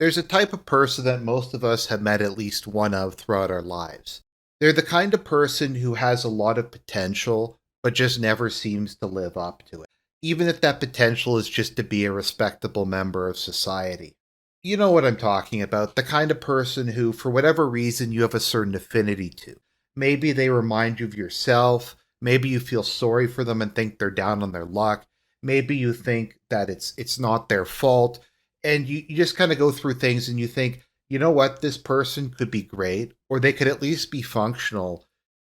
There's a type of person that most of us have met at least one of throughout our lives. They're the kind of person who has a lot of potential, but just never seems to live up to it, even if that potential is just to be a respectable member of society. You know what I'm talking about, the kind of person who, for whatever reason, you have a certain affinity to. Maybe they remind you of yourself, maybe you feel sorry for them and think they're down on their luck, maybe you think that it's not their fault, and you just kind of go through things and you think, you know what, this person could be great, or they could at least be functional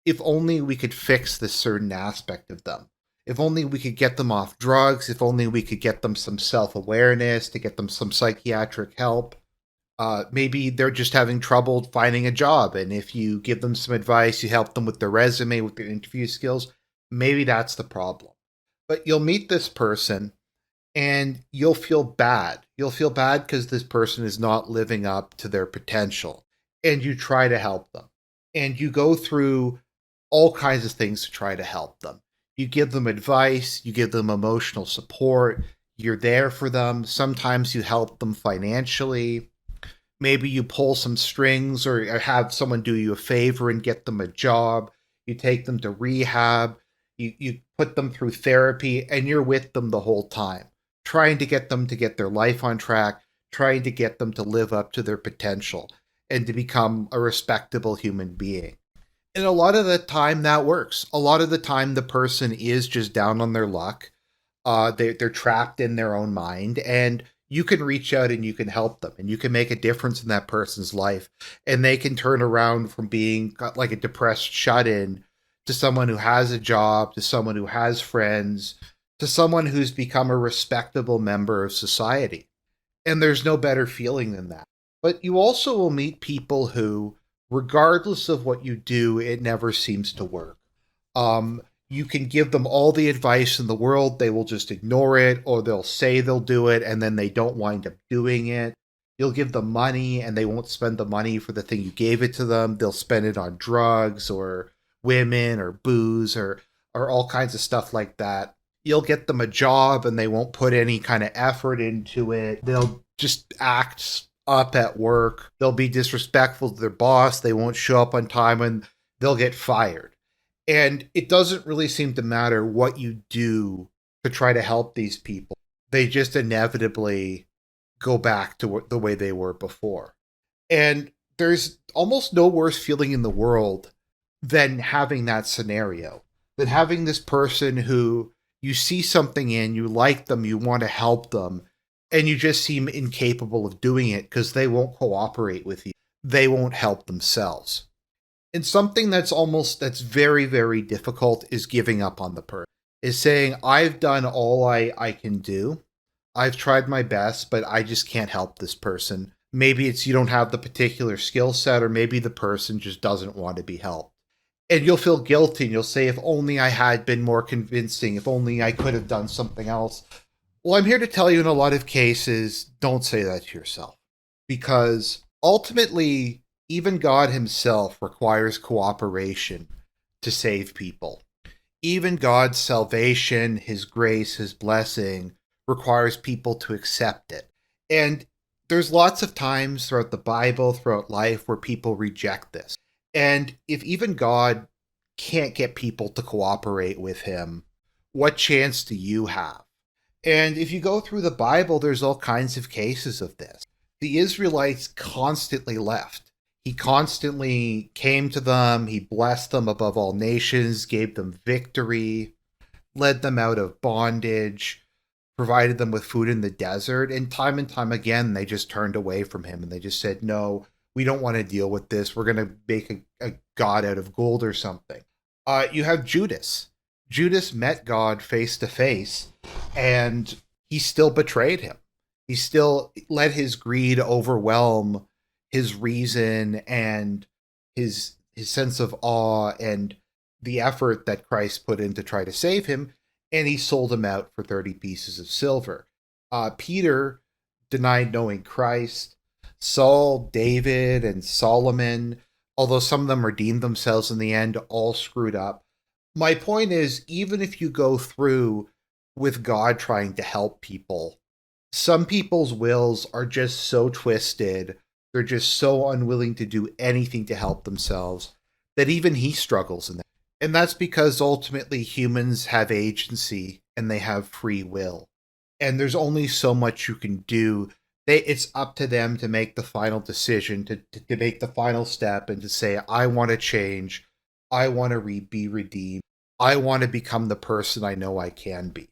if only we could fix this certain aspect of them. If only we could get them off drugs, if only we could get them some self awareness, to get them some psychiatric help. Maybe they're just having trouble finding a job. And if you give them some advice, you help them with their resume, with their interview skills, maybe that's the problem. But you'll meet this person and you'll feel bad. You'll feel bad because this person is not living up to their potential. And you try to help them. And you go through all kinds of things to try to help them. You give them advice, you give them emotional support, you're there for them. Sometimes you help them financially. Maybe you pull some strings or have someone do you a favor and get them a job. You take them to rehab. You put them through therapy and you're with them the whole time, trying to get them to get their life on track, trying to get them to live up to their potential and to become a respectable human being. And a lot of the time that works. A lot of the time the person is just down on their luck. They're trapped in their own mind, and you can reach out and you can help them and you can make a difference in that person's life, and they can turn around from being like a depressed shut-in to someone who has a job, to someone who has friends, to someone who's become a respectable member of society. And there's no better feeling than that. But you also will meet people who, regardless of what you do, it never seems to work. You can give them all the advice in the world, they will just ignore it, or they'll say they'll do it and then they don't wind up doing it. You'll give them money and they won't spend the money for the thing you gave it to them. They'll spend it on drugs or women or booze or all kinds of stuff like that. You'll get them a job and they won't put any kind of effort into it. They'll just act up at work. They'll be disrespectful to their boss. They won't show up on time and they'll get fired. And it doesn't really seem to matter what you do to try to help these people. They just inevitably go back to the way they were before. And there's almost no worse feeling in the world than having that scenario, than having this person who you see something in, you like them, you want to help them, and you just seem incapable of doing it because they won't cooperate with you. They won't help themselves. And something that's very, very difficult is giving up on the person, is saying, I've done all I can do. I've tried my best, but I just can't help this person. Maybe it's you don't have the particular skill set, or maybe the person just doesn't want to be helped. And you'll feel guilty and you'll say, if only I had been more convincing, if only I could have done something else. Well, I'm here to tell you in a lot of cases, don't say that to yourself. Because ultimately, even God himself requires cooperation to save people. Even God's salvation, his grace, his blessing requires people to accept it. And there's lots of times throughout the Bible, throughout life, where people reject this. And if even God can't get people to cooperate with him, what chance do you have? And if you go through the Bible, there's all kinds of cases of this. The Israelites constantly left. He constantly came to them, he blessed them above all nations, gave them victory, led them out of bondage, provided them with food in the desert, and time again, they just turned away from him and they just said, no, we don't want to deal with this. We're going to make a god out of gold or something. You have Judas. Judas met God face to face, and he still betrayed him. He still let his greed overwhelm his reason and his sense of awe and the effort that Christ put in to try to save him, and he sold him out for 30 pieces of silver. Peter denied knowing Christ. Saul, David, and Solomon, although some of them redeemed themselves in the end, all screwed up. My point is, even if you go through with God trying to help people, Some people's wills are just so twisted, they're just so unwilling to do anything to help themselves that even he struggles in that. And that's because ultimately humans have agency and they have free will. And there's only so much you can do. It's up to them to make the final decision, to make the final step and to say, I want to change. I want to be redeemed. I want to become the person I know I can be.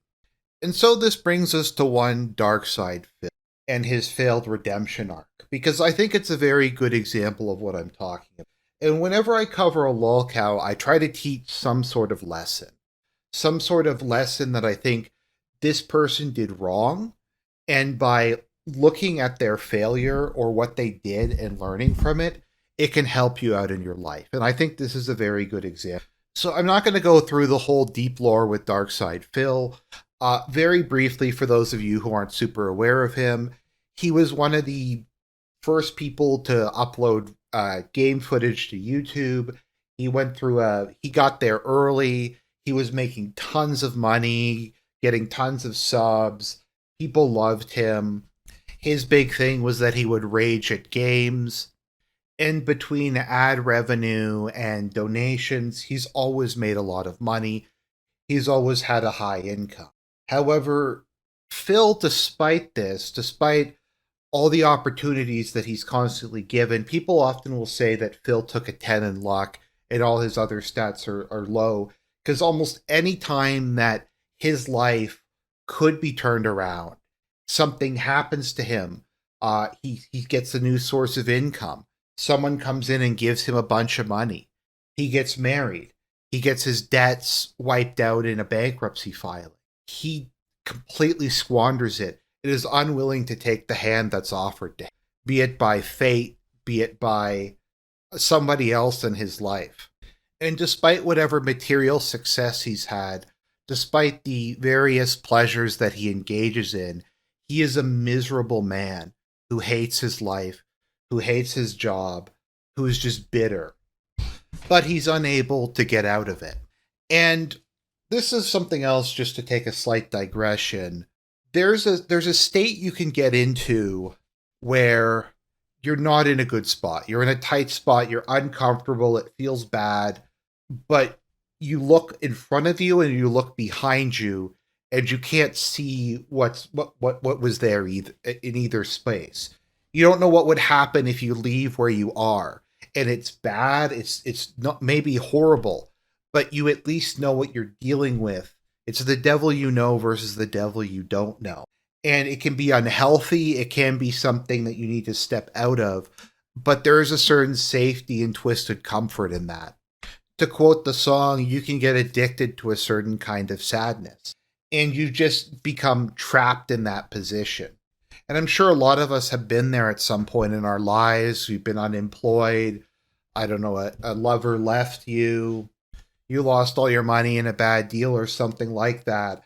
And so this brings us to one Darksydephil and his failed redemption arc, because I think it's a very good example of what I'm talking about. And whenever I cover a lolcow, I try to teach some sort of lesson. Some sort of lesson that I think this person did wrong, and by looking at their failure or what they did and learning from it, it can help you out in your life. And I think this is a very good example. So I'm not going to go through the whole deep lore with DarksydePhil. Very briefly, for those of you who aren't super aware of him, he was one of the first people to upload game footage to YouTube. He got there early. He was making tons of money, getting tons of subs. People loved him. His big thing was that he would rage at games. In between ad revenue and donations, he's always made a lot of money. He's always had a high income. However, Phil, despite all the opportunities that he's constantly given, people often will say that Phil took a 10 in luck and all his other stats are low, because almost any time that his life could be turned around, something happens to him. He gets a new source of income. Someone comes in and gives him a bunch of money. He gets married. He gets his debts wiped out in a bankruptcy filing. He completely squanders it. It is unwilling to take the hand that's offered to him, be it by fate, be it by somebody else in his life. And despite whatever material success he's had, despite the various pleasures that he engages in, he is a miserable man who hates his life, who hates his job, who is just bitter. But he's unable to get out of it. And this is something else, just to take a slight digression. There's a state you can get into where you're not in a good spot. You're in a tight spot, you're uncomfortable, it feels bad, but you look in front of you and you look behind you and you can't see what was there in either space. You don't know what would happen if you leave where you are. And it's bad, it's not maybe horrible, but you at least know what you're dealing with. It's the devil you know versus the devil you don't know. And it can be unhealthy, it can be something that you need to step out of, but there is a certain safety and twisted comfort in that. To quote the song, you can get addicted to a certain kind of sadness, and you just become trapped in that position. And I'm sure a lot of us have been there at some point in our lives. We've been unemployed. I don't know, a lover left you. You lost all your money in a bad deal or something like that.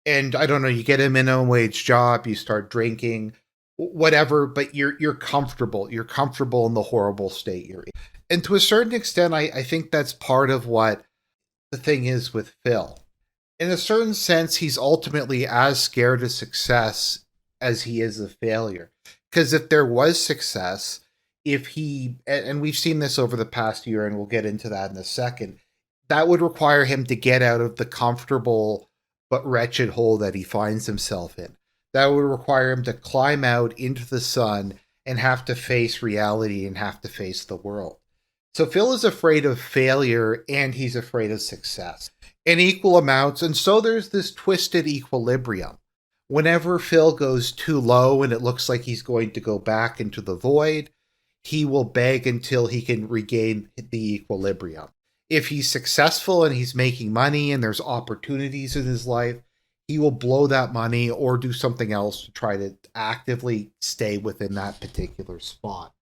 And I don't know, you get a minimum wage job, you start drinking, whatever, but you're comfortable. You're comfortable in the horrible state you're in. And to a certain extent, I think that's part of what the thing is with Phil. In a certain sense, he's ultimately as scared of success as he is of failure. Because if there was success, and we've seen this over the past year, and we'll get into that in a second, that would require him to get out of the comfortable but wretched hole that he finds himself in. That would require him to climb out into the sun and have to face reality and have to face the world. So Phil is afraid of failure and he's afraid of success in equal amounts. And so there's this twisted equilibrium. Whenever Phil goes too low and it looks like he's going to go back into the void, he will beg until he can regain the equilibrium. If he's successful and he's making money and there's opportunities in his life, he will blow that money or do something else to try to actively stay within that particular spot.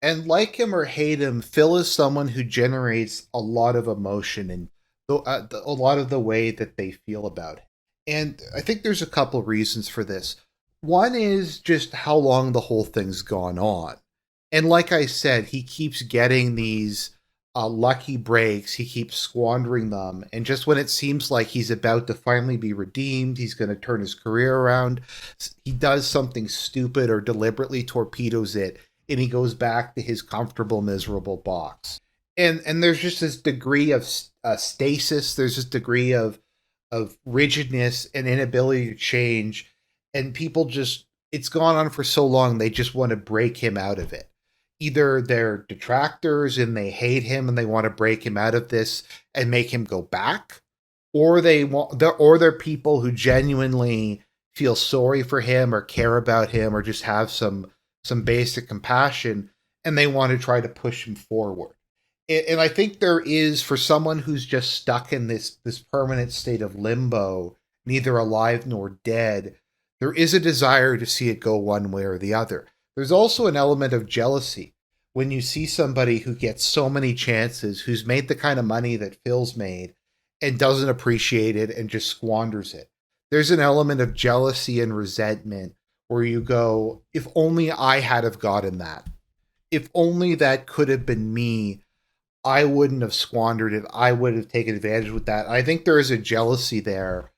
And like him or hate him, Phil is someone who generates a lot of emotion and a lot of the way that they feel about it. And I think there's a couple reasons for this. One is just how long the whole thing's gone on. And like I said, he keeps getting these lucky breaks, he keeps squandering them. And just when it seems like he's about to finally be redeemed, he's going to turn his career around, he does something stupid or deliberately torpedoes it, and he goes back to his comfortable, miserable box. And there's just this degree of stasis. There's this degree of rigidness and inability to change, and people just, it's gone on for so long, they just want to break him out of it. Either they're detractors and they hate him and they want to break him out of this and make him go back, or they're people who genuinely feel sorry for him or care about him or just have some basic compassion, and they want to try to push him forward. And I think there is, for someone who's just stuck in this permanent state of limbo, neither alive nor dead, there is a desire to see it go one way or the other. There's also an element of jealousy when you see somebody who gets so many chances, who's made the kind of money that Phil's made, and doesn't appreciate it and just squanders it. There's an element of jealousy and resentment where you go, if only I had have gotten that. If only that could have been me, I wouldn't have squandered it. I would have taken advantage with that. I think there is a jealousy there.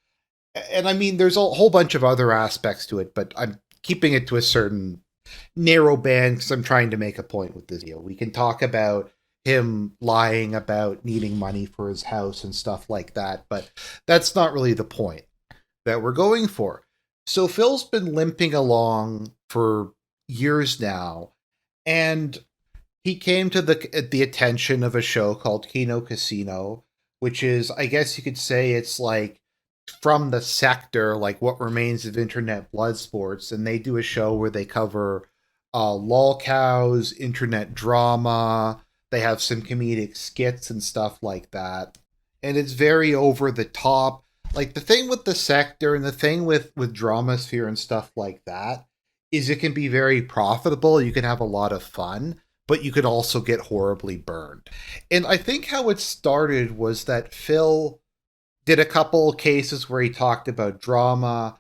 And I mean, there's a whole bunch of other aspects to it, but I'm keeping it to a certain narrow band because I'm trying to make a point with this deal. We can talk about him lying about needing money for his house and stuff like that, but that's not really the point that we're going for. So Phil's been limping along for years now, and he came to the attention of a show called Kino Casino, which is, I guess you could say, it's like from the sector, like What Remains of Internet Blood Sports, and they do a show where they cover lolcows, internet drama. They have some comedic skits and stuff like that, and it's very over the top. Like, the thing with the sector and the thing with Dramasphere and stuff like that is it can be very profitable. You can have a lot of fun, but you could also get horribly burned. And I think how it started was that Phil did a couple cases where he talked about drama.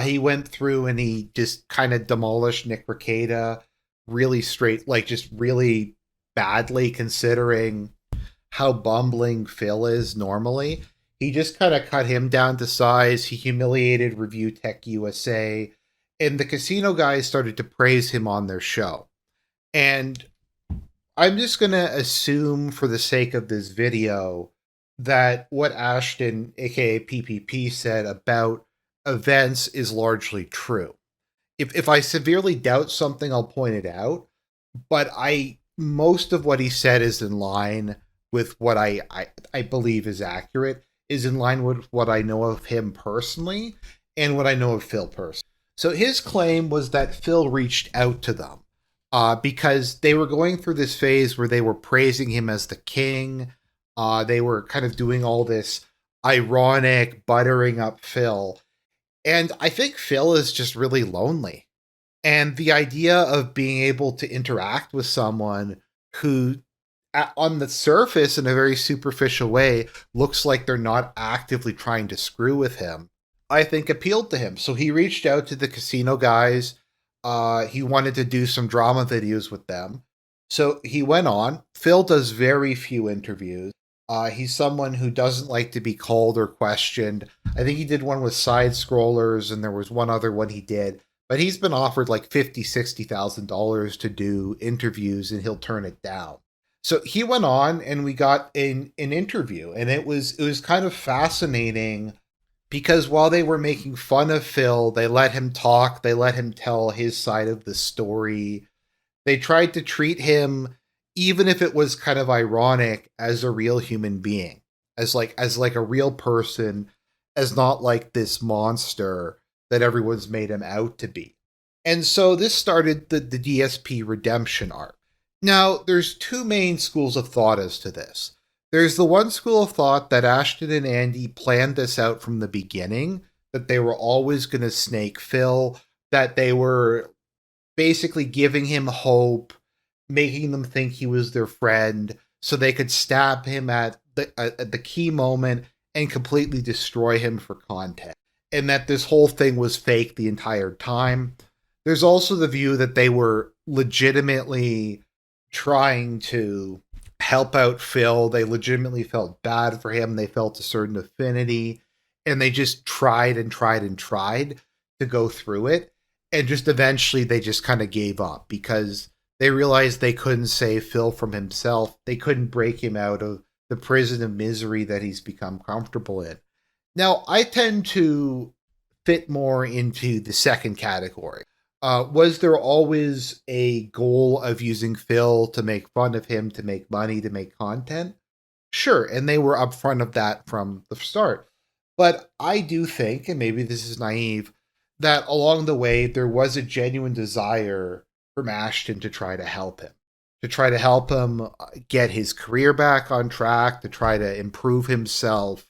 He went through and he just kind of demolished Nick Rekieta really straight, like just really badly, considering how bumbling Phil is normally. He just kind of cut him down to size. He humiliated Review Tech USA, and the casino guys started to praise him on their show. And I'm just going to assume, for the sake of this video, that what Ashton, aka PPP, said about events is largely true. If I severely doubt something, I'll point it out. But most of what he said is in line with what I believe is accurate, is in line with what I know of him personally and what I know of Phil personally. So his claim was that Phil reached out to them because they were going through this phase where they were praising him as the king. They were kind of doing all this ironic buttering up Phil. And I think Phil is just really lonely. And the idea of being able to interact with someone who, on the surface, in a very superficial way, looks like they're not actively trying to screw with him, I think appealed to him. So he reached out to the casino guys. He wanted to do some drama videos with them. So he went on. Phil does very few interviews. He's someone who doesn't like to be called or questioned. I think he did one with Side Scrollers, and there was one other one he did. But he's been offered like $50,000, $60,000 to do interviews, and he'll turn it down. So he went on, and we got an interview, and it was kind of fascinating because while they were making fun of Phil, they let him talk, they let him tell his side of the story. They tried to treat him, even if it was kind of ironic, as a real human being, as like a real person, as not like this monster that everyone's made him out to be. And so this started the DSP redemption arc. Now, there's two main schools of thought as to this. There's the one school of thought that Ashton and Andy planned this out from the beginning, that they were always going to snake Phil, that they were basically giving him hope, making them think he was their friend, so they could stab him at the key moment and completely destroy him for content. And that this whole thing was fake the entire time. There's also the view that they were legitimately trying to help out Phil. They legitimately felt bad for him. They felt a certain affinity, and they just tried and tried and tried to go through it. And just eventually they just kind of gave up because they realized they couldn't save Phil from himself. They couldn't break him out of the prison of misery that he's become comfortable in. Now, I tend to fit more into the second category. Was there always a goal of using Phil to make fun of him, to make money, to make content? Sure, and they were upfront of that from the start. But I do think, and maybe this is naive, that along the way there was a genuine desire from Ashton to try to help him, get his career back on track, to try to improve himself.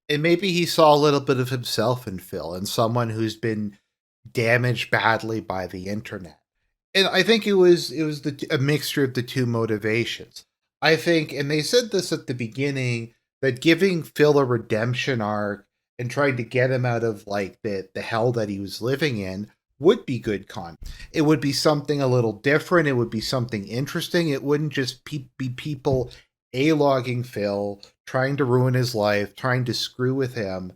And maybe he saw a little bit of himself in Phil and someone who's been damaged badly by the internet. And I think a mixture of the two motivations. I think, and they said this at the beginning, that giving Phil a redemption arc and trying to get him out of like the hell that he was living in would be good content. It would be something a little different. It would be something interesting. It wouldn't just be people a-logging Phil, trying to ruin his life, trying to screw with him.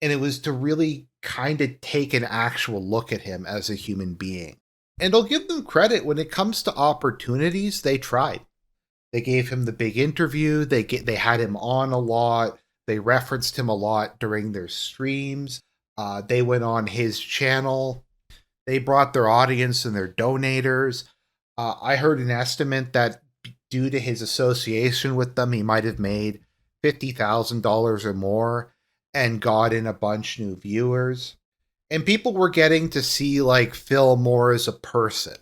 And it was to really kind of take an actual look at him as a human being. And I'll give them credit when it comes to opportunities, they tried. They gave him the big interview. They had him on a lot. They referenced him a lot during their streams. They went on his channel. They brought their audience and their donators. I heard an estimate that due to his association with them, he might have made $50,000 or more and got in a bunch new viewers. And people were getting to see like Phil more as a person,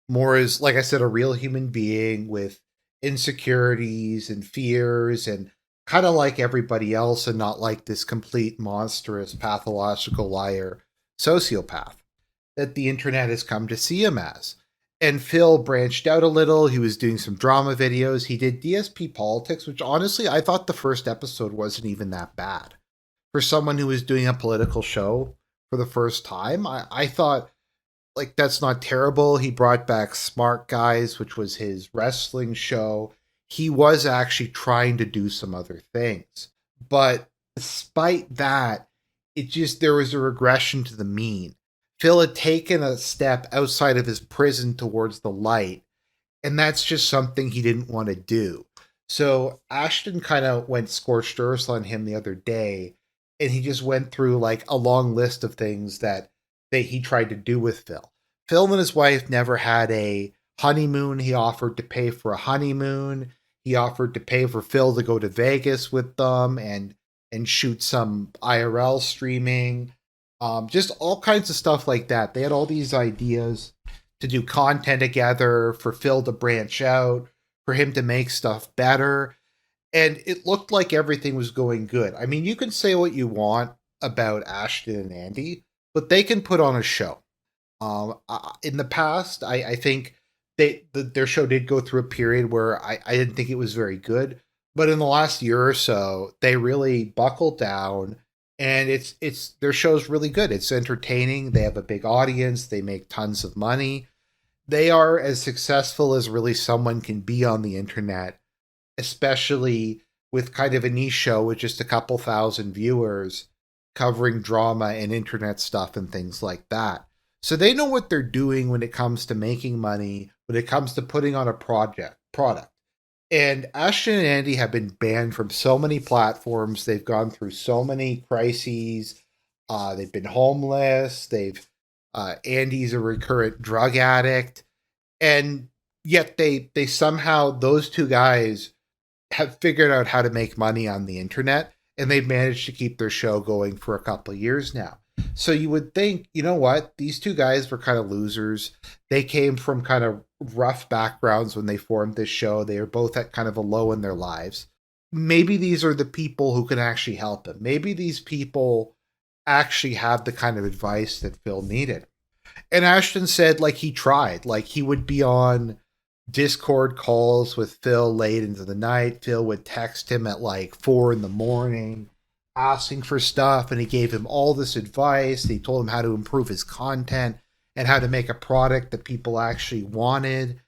more as, like I said, a real human being with insecurities and fears and kind of like everybody else, and not like this complete monstrous pathological liar sociopath that the internet has come to see him as. And Phil branched out a little. He was doing some drama videos. He did DSP politics, which honestly, I thought the first episode wasn't even that bad. For someone who was doing a political show for the first time, I thought, like, that's not terrible. He brought back Smart Guys, which was his wrestling show. He was actually trying to do some other things. But despite that, there was a regression to the mean. Phil had taken a step outside of his prison towards the light, and that's just something he didn't want to do. So Ashton kind of went scorched earth on him the other day, and he just went through like a long list of things that he tried to do with Phil. Phil and his wife never had a honeymoon. He offered to pay for a honeymoon. He offered to pay for Phil to go to Vegas with them and shoot some IRL streaming. Just all kinds of stuff like that. They had all these ideas to do content together, for Phil to branch out, for him to make stuff better. And it looked like everything was going good. I mean, you can say what you want about Ashton and Andy, but they can put on a show. In the past, I think their show did go through a period where I didn't think it was very good. But in the last year or so, they really buckled down. And their show's really good. It's entertaining. They have a big audience. They make tons of money. They are as successful as really someone can be on the internet, especially with kind of a niche show with just a couple thousand viewers covering drama and internet stuff and things like that. So they know what they're doing when it comes to making money, when it comes to putting on a product. And Ashton and Andy have been banned from so many platforms. They've gone through so many crises. They've been homeless. Andy's a recurrent drug addict. And yet they somehow, those two guys have figured out how to make money on the internet, and they've managed to keep their show going for a couple of years now. So you would think, you know what? These two guys were kind of losers. They came from kind of rough backgrounds when they formed this show. They were both at kind of a low in their lives. Maybe these are the people who can actually help them. Maybe these people actually have the kind of advice that Phil needed. And Ashton said, like, he tried. Like, he would be on Discord calls with Phil late into the night. Phil would text him at like 4 a.m. asking for stuff, and he gave him all this advice. He told him how to improve his content and how to make a product that people actually wanted.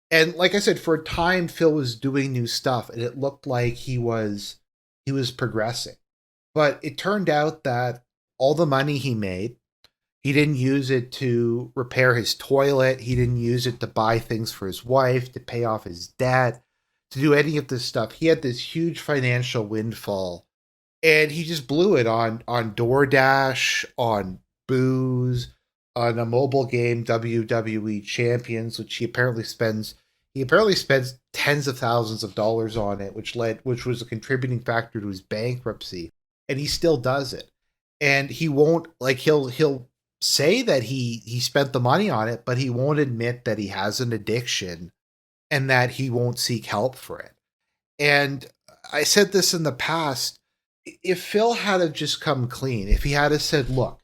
And like I said, for a time, Phil was doing new stuff, and it looked like he was progressing. But it turned out that all the money he made, he didn't use it to repair his toilet. He didn't use it to buy things for his wife, to pay off his debt, to do any of this stuff. He had this huge financial windfall, and he just blew it on DoorDash, on booze, on a mobile game, WWE Champions, which he apparently spends tens of thousands of dollars on it, which was a contributing factor to his bankruptcy, and he still does it. And he won't, like, he'll say that he spent the money on it, but he won't admit that he has an addiction and that he won't seek help for it. And I said this in the past, if Phil had have just come clean, if he had have said, "Look,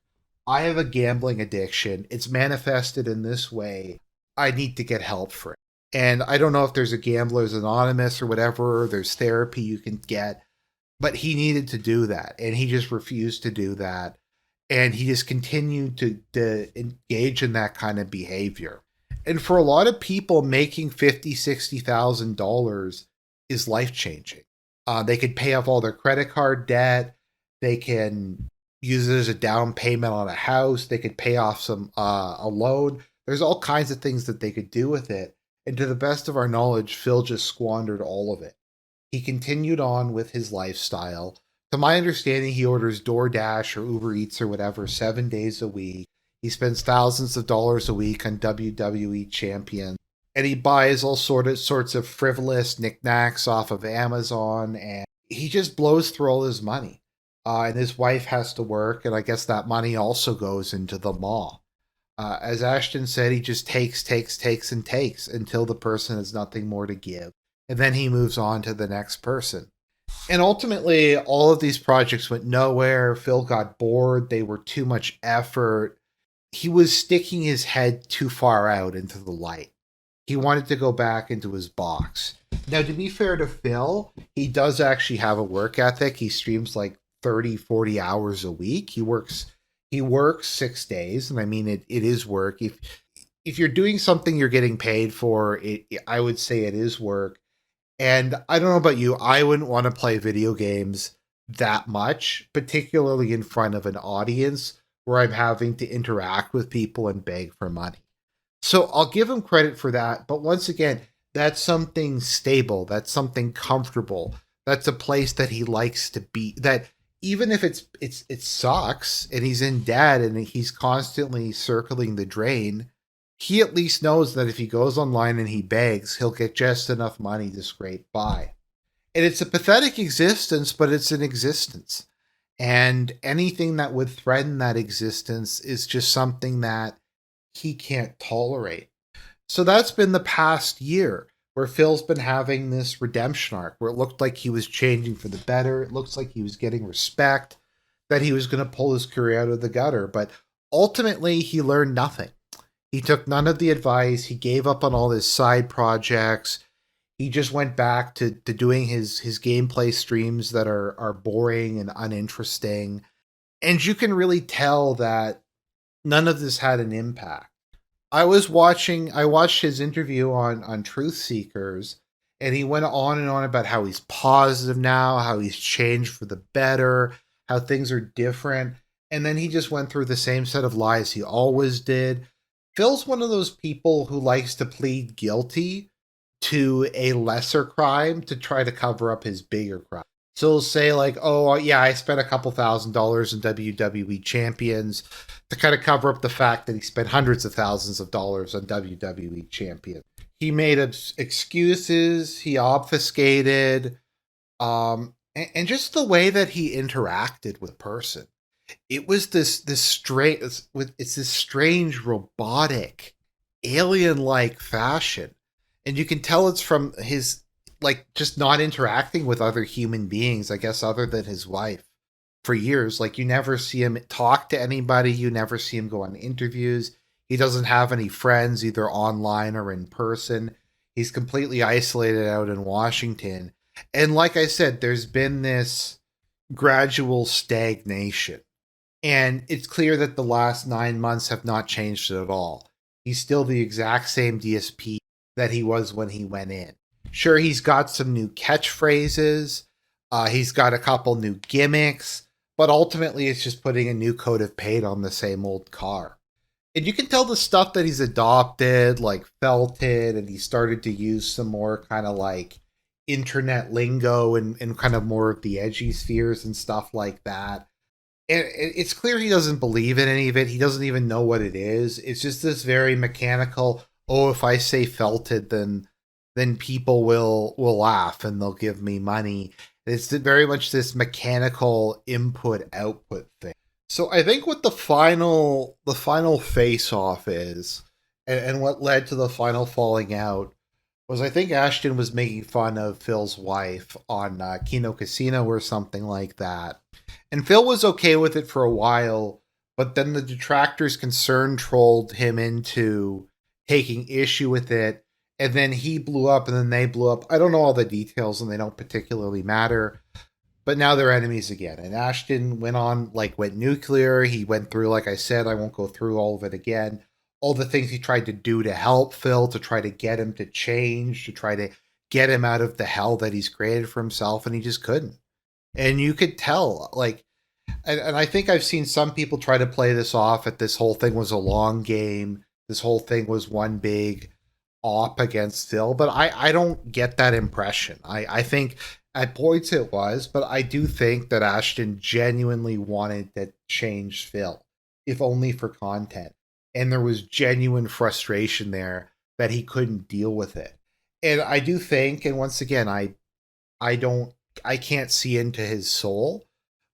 I have a gambling addiction. It's manifested in this way. I need to get help for it." And I don't know if there's a Gamblers Anonymous or whatever, or there's therapy you can get, but he needed to do that, and he just refused to do that. And he just continued to engage in that kind of behavior. And for a lot of people, making $50,000, $60,000 is life changing. They could pay off all their credit card debt. They can use it as a down payment on a house. They could pay off a loan. There's all kinds of things that they could do with it. And to the best of our knowledge, Phil just squandered all of it. He continued on with his lifestyle. To my understanding, he orders DoorDash or Uber Eats or whatever 7 days a week. He spends thousands of dollars a week on WWE Champions, and he buys all sorts of frivolous knickknacks off of Amazon, and he just blows through all his money. And his wife has to work, and I guess that money also goes into the mall. As Ashton said, he just takes, and takes until the person has nothing more to give. And then he moves on to the next person. And ultimately, all of these projects went nowhere. Phil got bored. They were too much effort. He was sticking his head too far out into the light. He wanted to go back into his box. Now, to be fair to Phil, he does actually have a work ethic. He streams like 30, 40 hours a week. He works 6 days, and I mean it is work. If you're doing something you're getting paid for, I would say it is work. And I don't know about you, I wouldn't want to play video games that much, particularly in front of an audience where I'm having to interact with people and beg for money. So I'll give him credit for that. But once again, that's something stable. That's something comfortable. That's a place that he likes to be. That even if it sucks and he's in debt and he's constantly circling the drain, he at least knows that if he goes online and he begs, he'll get just enough money to scrape by. And it's a pathetic existence, but it's an existence. And anything that would threaten that existence is just something that he can't tolerate. So that's been the past year where Phil's been having this redemption arc where it looked like he was changing for the better. It looks like he was getting respect, that he was going to pull his career out of the gutter. But ultimately, he learned nothing. He took none of the advice. He gave up on all his side projects. He just went back to doing his gameplay streams that are boring and uninteresting. And you can really tell that none of this had an impact. I watched his interview on Truth Seekers, and he went on and on about how he's positive now, how he's changed for the better, how things are different. And then he just went through the same set of lies he always did. Phil's one of those people who likes to plead guilty to a lesser crime to try to cover up his bigger crime. So he'll say like, "Oh yeah, I spent a couple $1,000s in WWE Champions," to kind of cover up the fact that he spent hundreds of thousands of dollars on WWE Champions. He made excuses. He obfuscated, and just the way that he interacted with person. It was this strange, it's this strange robotic alien like fashion, and you can tell it's from his, like, just not interacting with other human beings, I guess, other than his wife for years. Like, you never see him talk to anybody, you never see him go on interviews. He doesn't have any friends, either online or in person. He's completely isolated out in Washington. And like I said, there's been this gradual stagnation. And it's clear that the last 9 months have not changed it at all. He's still the exact same DSP. that he was when he went in. Sure, he's got some new catchphrases, he's got a couple new gimmicks, but ultimately it's just putting a new coat of paint on the same old car. And you can tell the stuff that he's adopted, like felted, and he started to use some more kind of like internet lingo and kind of more of the edgy spheres and stuff like that. And it's clear he doesn't believe in any of it. He doesn't even know what it is. It's just this very mechanical, oh, if I say felted, then people will laugh and they'll give me money. It's very much this mechanical input output thing. So I think what the final face off is, and what led to the final falling out was I think Ashton was making fun of Phil's wife on Kino Casino or something like that. And Phil was okay with it for a while, but then the detractors concern trolled him into taking issue with it. And then he blew up and then they blew up. I don't know all the details and they don't particularly matter, but now they're enemies again. And Ashton went nuclear. He went through, like I said, I won't go through all of it again. All the things he tried to do to help Phil, to try to get him to change, to try to get him out of the hell that he's created for himself, and he just couldn't. And you could tell, like, and I think I've seen some people try to play this off that this whole thing was a long game. This whole thing was one big op against Phil, but I don't get that impression. I think at points it was, but I do think that Ashton genuinely wanted to change Phil, if only for content. And there was genuine frustration there that he couldn't deal with it. And I do think, and once again, I can't see into his soul,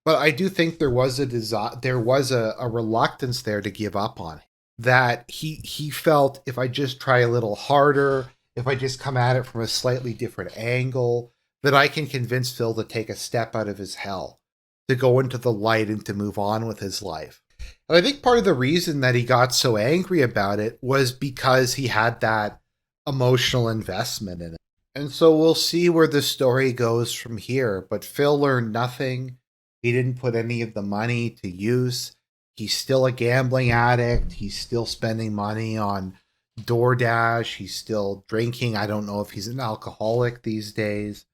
but I do think there was a reluctance there to give up on it. That he felt, if I just try a little harder, if I just come at it from a slightly different angle, that I can convince Phil to take a step out of his hell, to go into the light and to move on with his life. And I think part of the reason that he got so angry about it was because he had that emotional investment in it. And so we'll see where the story goes from here. But Phil learned nothing. He didn't put any of the money to use. He's still a gambling addict. He's still spending money on DoorDash. He's still drinking. I don't know if he's an alcoholic these days.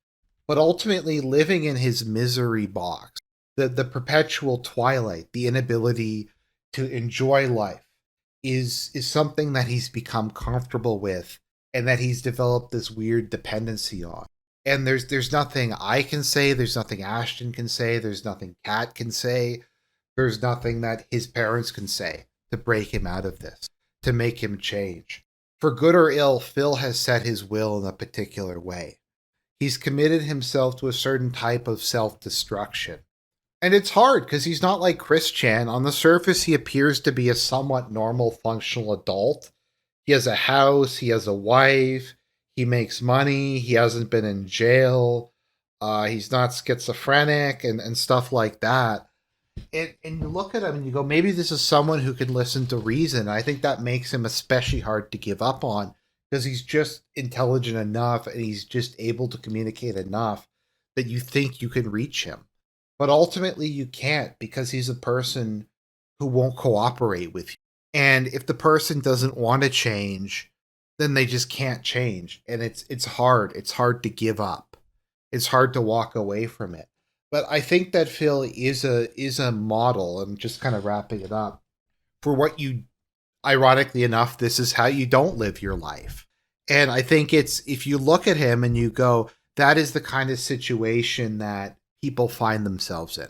But ultimately, living in his misery box, the perpetual twilight, the inability to enjoy life, is something that he's become comfortable with and that he's developed this weird dependency on. And there's nothing I can say, there's nothing Ashton can say, there's nothing Kat can say, there's nothing that his parents can say to break him out of this, to make him change. For good or ill, Phil has set his will in a particular way. He's committed himself to a certain type of self-destruction. And it's hard because he's not like Chris Chan. On the surface, he appears to be a somewhat normal, functional adult. He has a house, he has a wife, he makes money, he hasn't been in jail, he's not schizophrenic and stuff like that. And you look at him and you go, maybe this is someone who can listen to reason. I think that makes him especially hard to give up on because he's just intelligent enough and he's just able to communicate enough that you think you can reach him. But ultimately, you can't because he's a person who won't cooperate with you. And if the person doesn't want to change, then they just can't change. And it's hard. It's hard to give up. It's hard to walk away from it. But I think that Phil is a model. I'm just kind of wrapping it up for what you. Ironically enough, this is how you don't live your life. And I think it's if you look at him and you go, that is the kind of situation that people find themselves in.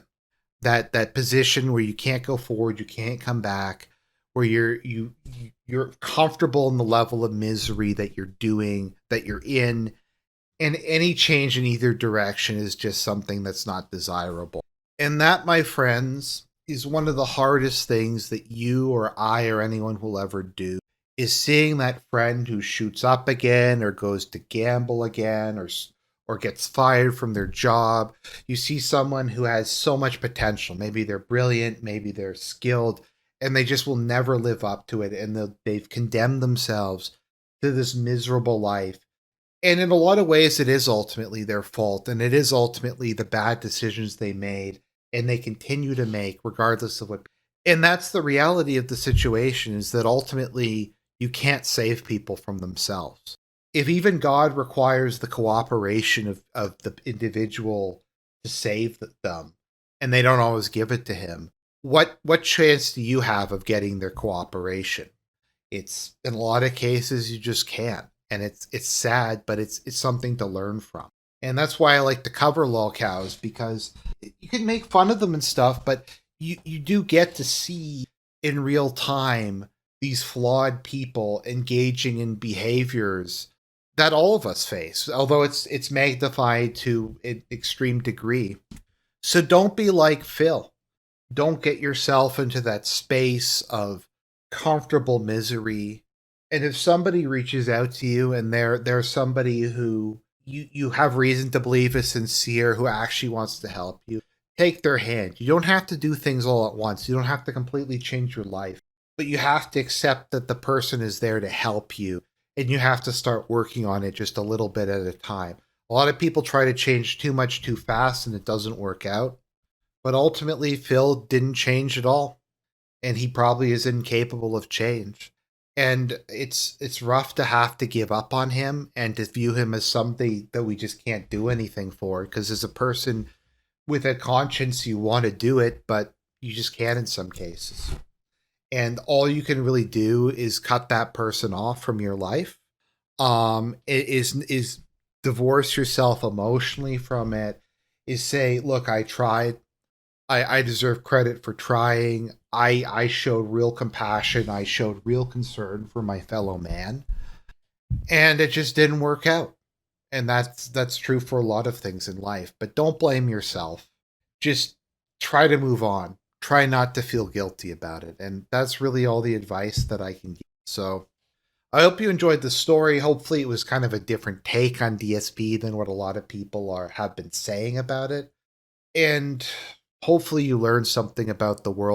That position where you can't go forward, you can't come back, where you're comfortable in the level of misery that you're in, and any change in either direction is just something that's not desirable. And that, my friends, is one of the hardest things that you or I or anyone will ever do, is seeing that friend who shoots up again or goes to gamble again or gets fired from their job. You see someone who has so much potential. Maybe they're brilliant, maybe they're skilled, and they just will never live up to it. And they've condemned themselves to this miserable life. And in a lot of ways, it is ultimately their fault. And it is ultimately the bad decisions they made and they continue to make regardless of what. And that's the reality of the situation, is that ultimately you can't save people from themselves. if even God requires the cooperation of the individual to save them, and they don't always give it to him, what chance do you have of getting their cooperation? It's in a lot of cases you just can't, and it's sad, but it's something to learn from. And that's why I like to cover lolcows, because you can make fun of them and stuff, but you do get to see in real time these flawed people engaging in behaviors that all of us face, although it's magnified to an extreme degree. So don't be like Phil. Don't get yourself into that space of comfortable misery. And if somebody reaches out to you and they're somebody who you have reason to believe is sincere, who actually wants to help you, take their hand. You don't have to do things all at once. You don't have to completely change your life, but you have to accept that the person is there to help you, and you have to start working on it just a little bit at a time. A lot of people try to change too much too fast and it doesn't work out. But ultimately, Phil didn't change at all, and he probably is incapable of change. And it's rough to have to give up on him and to view him as something that we just can't do anything for. Because as a person with a conscience, you want to do it, but you just can't in some cases. And all you can really do is cut that person off from your life. Is divorce yourself emotionally from it. Is say, look, I tried. I deserve credit for trying. I showed real compassion. I showed real concern for my fellow man, and it just didn't work out. And that's true for a lot of things in life. But don't blame yourself. Just try to move on. Try not to feel guilty about it. And that's really all the advice that I can give. So I hope you enjoyed the story. Hopefully it was kind of a different take on DSP than what a lot of people have been saying about it. And hopefully you learned something about the world